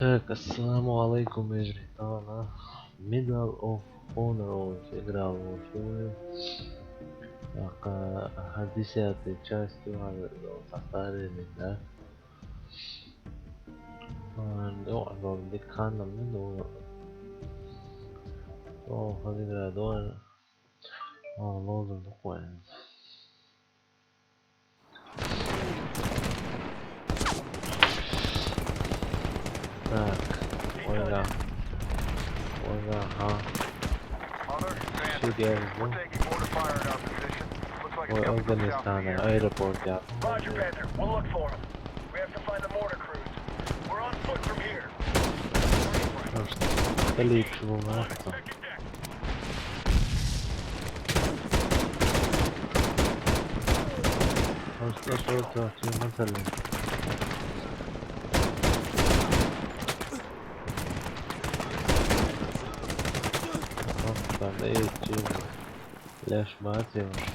السلام عليكم يا جريتانا. Middle of Honor играл уже так, 10-й частью повторили, да? نوع دكاننا منه هذه دول لازم نقوم. Так, ولا ها شو جاهزين وأفغانستان airport يا Roger, Panther. We'll look for him. We have to find the mortar crews. We're on foot from here. خليك شو ما أحسن. صوت مثلا أصلا إيه ليش ما تمشي؟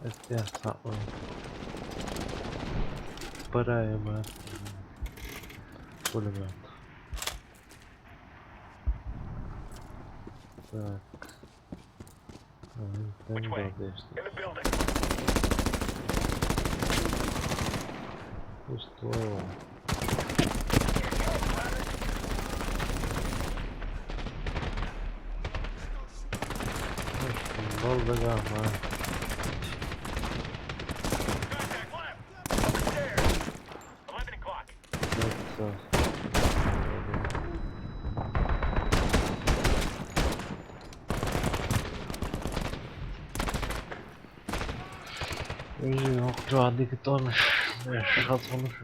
استيقظ براي ما كل ما так Which way? In the building. Что? Балдагама. Yok hadi git onu. Şat konuş.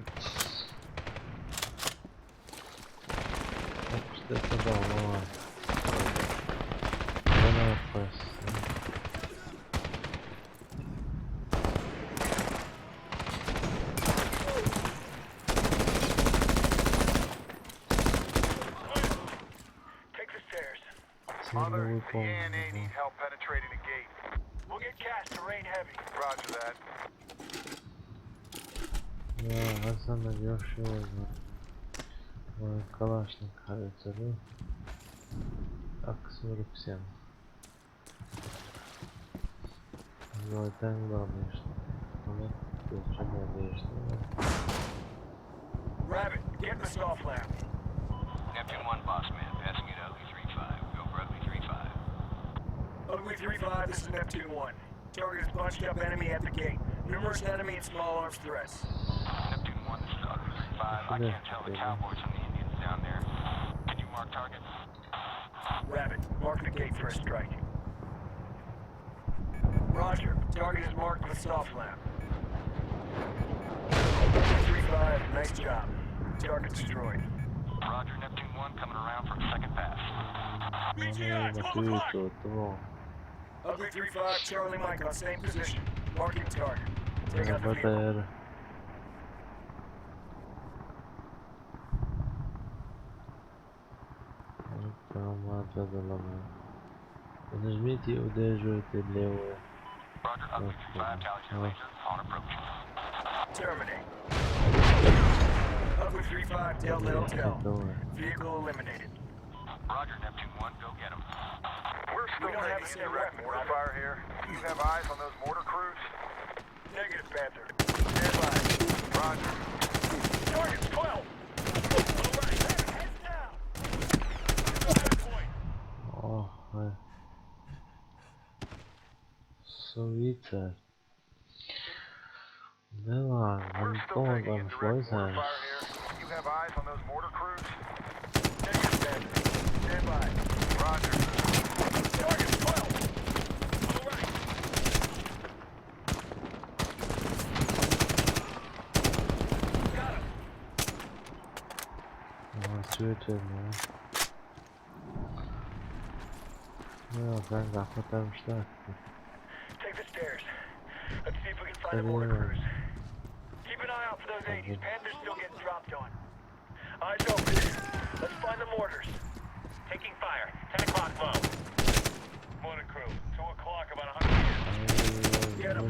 Yok işte kadar ama. Ne yaparsın? Take the stairs. Mother, the ANA need help penetrating the gate. We'll get cast to rain heavy. Roger that. Ya Hasan da görüşüyoruz. Kalaşnik haritası. Aksörüksem. Zaten bağlıymıştım. Ama geçemedi. Rabbit, get the soft lamp. Neptune 1 boss man, passing it ugly 3-5. Go for ugly 3-5. Ugly 3-5, this is Neptune 1. Target is bunched up enemy at the gate. Numerous enemy and small arms threats. Neptune 1, this is ugly 3-5. I can't tell the cowboys from the Indians down there. Can you mark target? Rabbit, mark the gate for a strike. Roger, target is marked with soft lamp. 3-5, nice job. Target destroyed. Roger, Neptune 1 coming around for a second pass. Ugly 3-5, Charlie Mike on same position. Marking target. Take out the vehicle. Нажмите и удерживайте левую. Roger, ugly 3-5, tallies your laser on approach. Terminate. Ugly 3-5, Del. Vehicle eliminated. Roger, Neptune 1, go get him. We're still taking indirect mortar fire here. Do you have eyes on those mortar crews? Negative, Panther. Stand by. Roger. Target's 12. All right, heads down. Point. Oh, Suica. Давай, We're still taking там indirect сложно. mortar fire here. Do you have eyes on those mortar crews? Negative, Panther. Stand by. Roger. Target's 12. All right. Got him. Suica, ну. Ну, как там что? Take the stairs. Let's see if we can find the mortar crews. Keep an eye out for those 80s. Panther's still getting dropped on. Eyes open. Let's find the mortars. Taking fire. 10 o'clock low. Mortar crew. 2 o'clock, about 100 meters. Get 'em.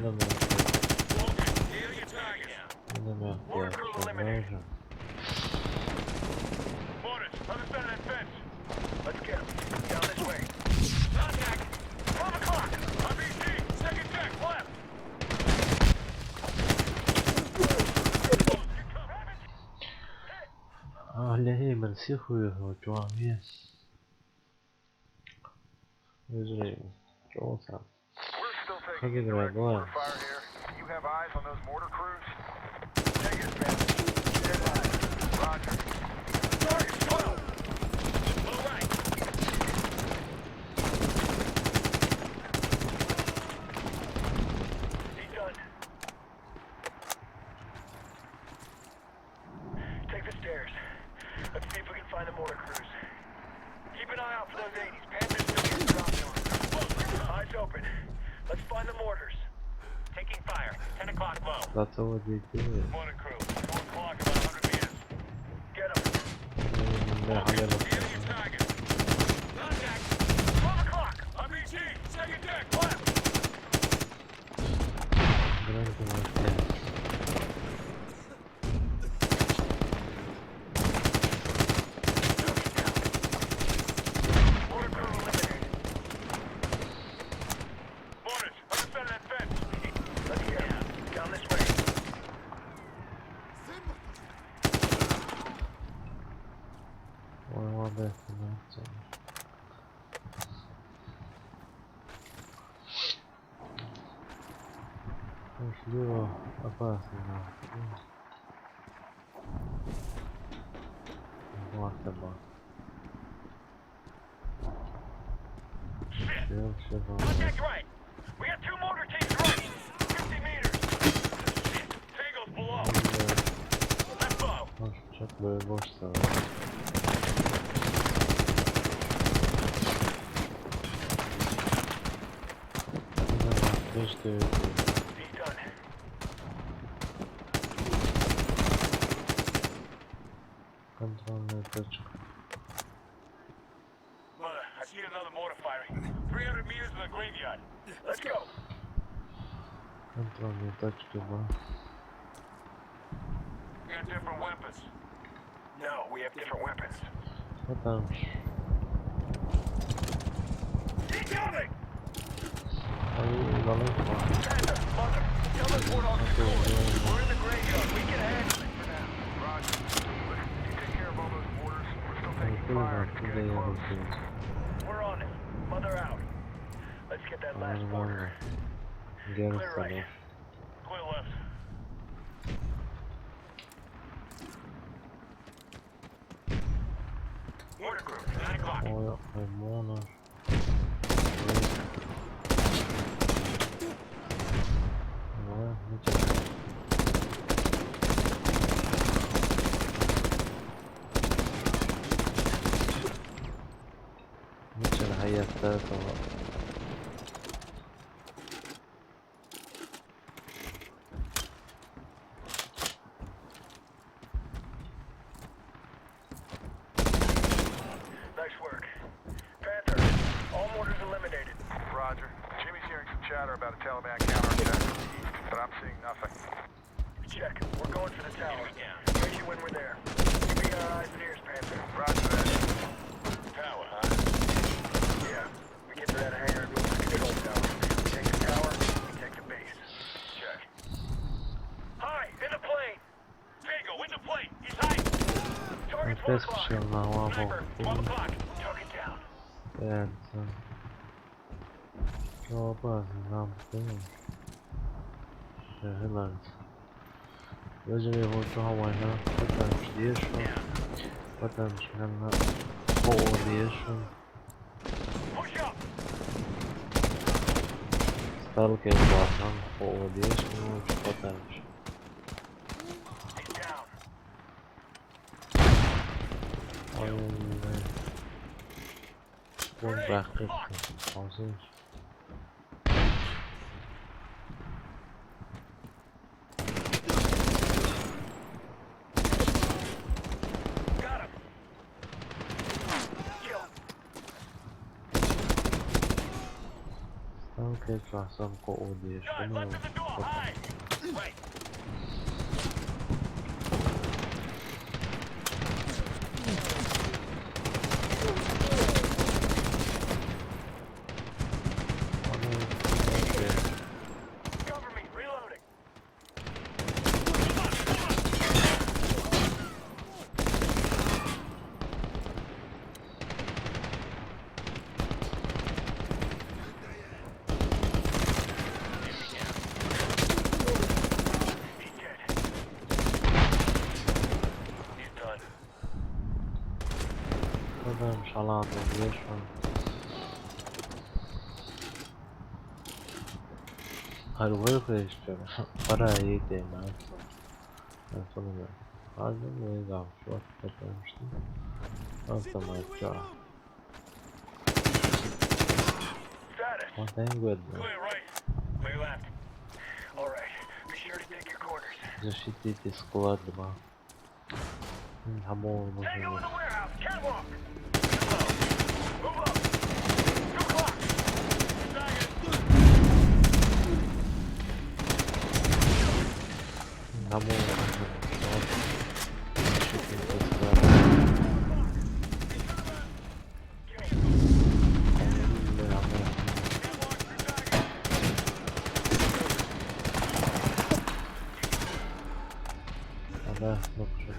Deal your target. Mortar crew eliminated. Mortars, other side of that fence. Let's get 'em. Down this way. Contact. 12 o'clock. RBC. Second deck, left. اللي هي منسيخ وجوان مين يجري جوسا We're still taking خلي direct الرجوع mortar fire here. You have eyes on those mortar crews? Negative, man. Stand by. Roger. Target's 12. Low right. He's done. Take the stairs. Let's see if we can find the mortar crews. Keep an eye out for those 80s. Panthers still getting dropped on. Eyes open. Let's find the mortars. Taking fire. 10 o'clock low. that's all we do Mortar crew. 2 o'clock, about 100 meters. Get them. Deal your target. Contact. 12 o'clock. RBG. Second deck. Left. Mortar crew eliminated. Mortars, other side of that fence. Let's get 'em. Down this way. Можливо, опасно. Бахта-бах. Shit. Все Contact right. We got 2 mortar teams right. 50 meters. Shit. Tango's below. Left bow. Çok böyle boşsa. İşte He's done. kontrolü точка. Mother, I see another mortar firing. 300 meters from the graveyard. Let's go. Kontrolü точки var. We got different weapons. No, we have different weapons. Потомш. Incoming! Ay balık var. Panther, mother, teleport on the course. We're in the graveyard. We can handle it for now. Roger. Listen, you take care of all those mortars. We're still taking Kul fire. var. It's Kul da getting close. yapıyoruz. We're on it. Mother out. Let's get that last Var mortar. var. Gel Clear sana. right. Clear left. Mortar crew. 9 o'clock. O yapmayın onu. Niçin hayatta sonra Nice work. Panther, all mortars eliminated. Roger. Jimmy's hearing some chatter about a Taliban counterattack from the east, but I'm seeing nothing. Check. We're going for the tower. Raise you when we're there. Keep me our eyes and ears, Panther. Roger that. Tower, huh? Yeah. We get to that hangar and move to the control tower. We take the tower, we take the base. Check. Hi, in the plane! Tango, in the plane! He's hiding! Target's 1 Опять o'clock. пошел на лаву. Sniper, 12 o'clock. Target down. Это... Что опасно нам было? Желать. Выжили его война, потом ешь, потом на полвешу. Push up! Сталкер бахам, полвешу, потом He's down. ой, он бахает, паузы. Got Прекрасно, коудишь. Guys, left at the door. Hide. Wait. Cover me. Reloading. He's dead. He's done. Adam szalony, wiesz, harbi jeszcze para yedi ben sonunda aldım ve gavşu toplamıştım. Automatka. Status. One thing good. Clear right. Clear left. All right. Be sure to take your corners. Защитите склад, ба. Хамон Tango in нужно. the warehouse. Catwalk. Move up. 2 o'clock. Target. Хамон нужно. Защитите склад. Да, ну почему?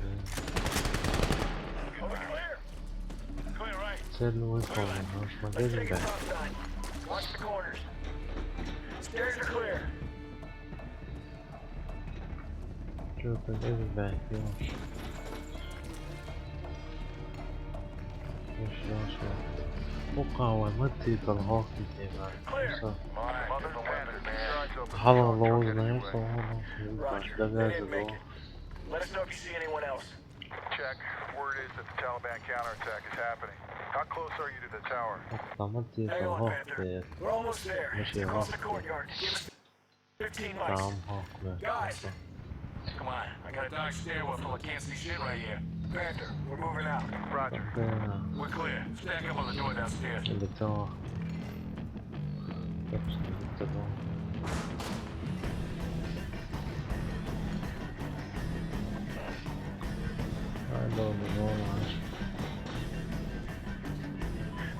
Over clear. Clear right. Цель выполнена, но Let's смотрите, take a да. top side. Watch the corners. Stairs are clear. Что-то здесь, да, ёж. Что? Мукавай, мотыка, лохи, да. Все. Хало лоу, знаешь, Roger. да, They didn't make да, it. Let us know if you see anyone else. Check. Word is that the Taliban counterattack is happening. How close are you to the tower? там мотыка, Hang on, лохи, Panther. We're almost there. It's Monsieur across the Rock. courtyard. Give us 15 mics. там, лохи. Guys! Come on. I got a dark stairwell full of can't see shit right here. Panther, we're moving out. Roger. We're clear. Stack up on the door downstairs. Лицо. Так что лицо. I don't know.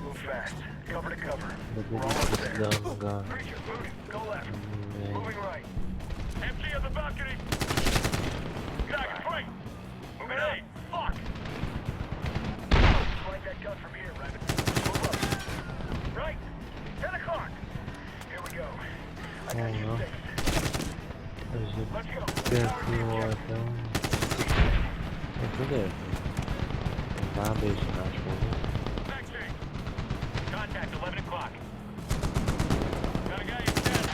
Move fast. Cover to cover. The We're biggest almost is there. down, guy. Preacher, moving. Go left. Yeah. Moving right. Empty of the balcony. Guys, right. Moving out. Fuck. Flank that gun from here, Rabbit. Move up. Right. 10 o'clock. Here we go. I got you Oh, no. fixed. Let's go. Как его это? Это где? Там бейся нашел. Backstage. Contact 11 o'clock. Got a guy in dead.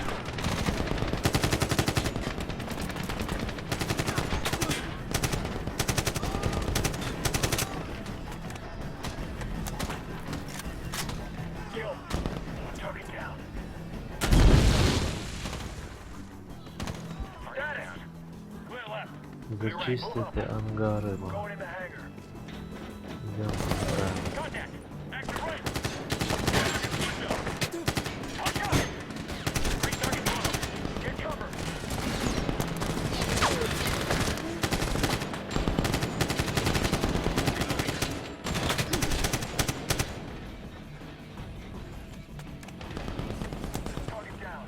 Kill. Target down. Status. Clear left. Зачистите ангары, We're ба. going in the hangar. Идем туда. Contact. Active right. Watch out. Three target below. Get cover. Target down.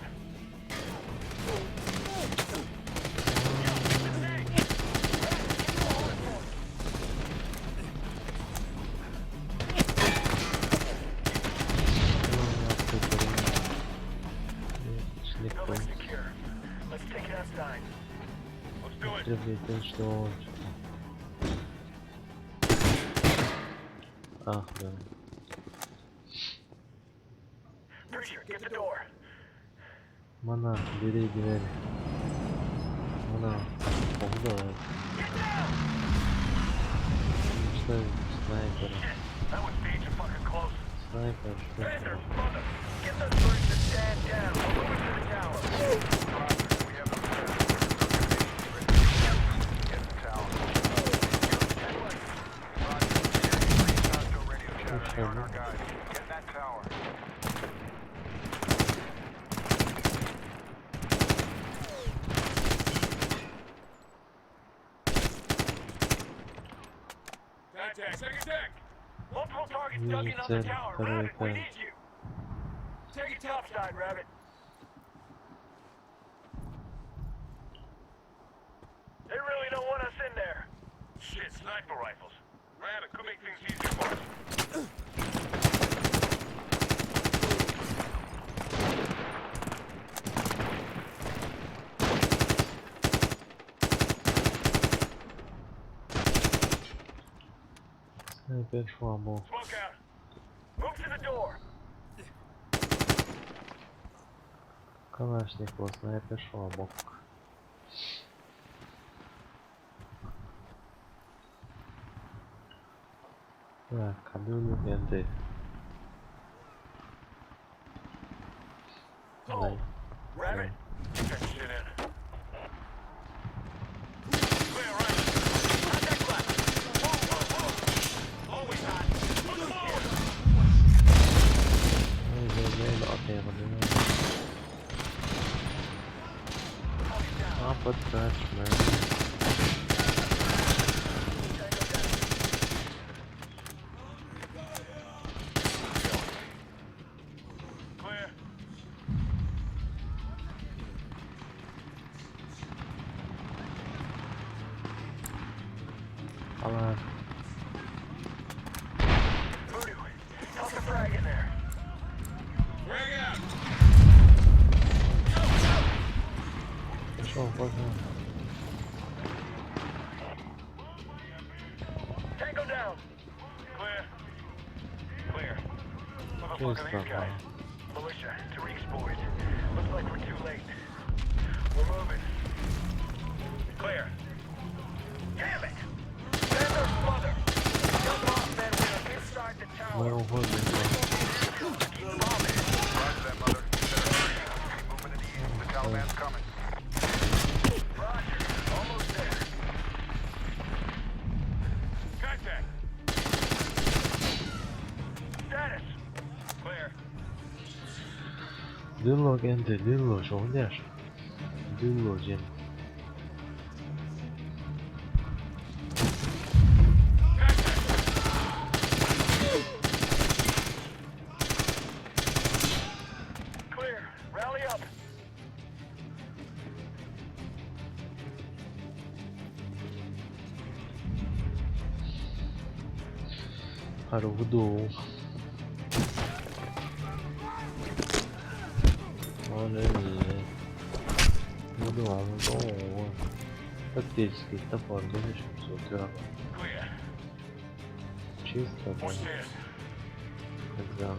Building secure. Let's take it outside. Let's do it. Требует, что... Ах, да. Preacher, get the door. Мана, бери дверь. Мана, помогай. Get down! Что снайпер? Shit, that was danger fucking close. Снайпер, что Panther, это? mother, get those birds to stand down. We're moving to the tower. Roger. We have the Get the tower. Roger. Hostile radio chatter on our guys. Get in that tower. Contact, second deck. Multiple targets Вижу dug in on the цель, tower. второй Rabbit, we этаж. need you. Take it topside, Rabbit. They really don't want us in there. Shit, sniper rifles. Rabbit could make things easier for us. Снайпер швабо. Smoke out. Move to the door. Калашников, снайпер швабок. Так, кабель ленты. Hold. Rabbit, get that shit in. Clear right. Contact left. Move. Always hot. Move forward. Подтачмент. Clear. Алан. Voodoo. Toss a frag in there. Frag out. Пошел, пошел. Tango down. Clear. Clear. Who the fuck are Чисто. these guys? Militia. Tariq's boys. Looks like we're too late. We're moving. Clear. Damn it! Send their mother! Jump off, then we're inside the tower. Мы уходим. Keep them on there. Roger that, mother. Keep moving to the east. The Taliban's coming. Roger. Almost there. Contact. Status. Clear. Дыло, кенте, дыло, шоудяш. Дыло, жен. Clear. Rally up. 바로 우도. 오늘 우도 아무도 фактически топор решил все Clear. чисто, What's this? экзамен.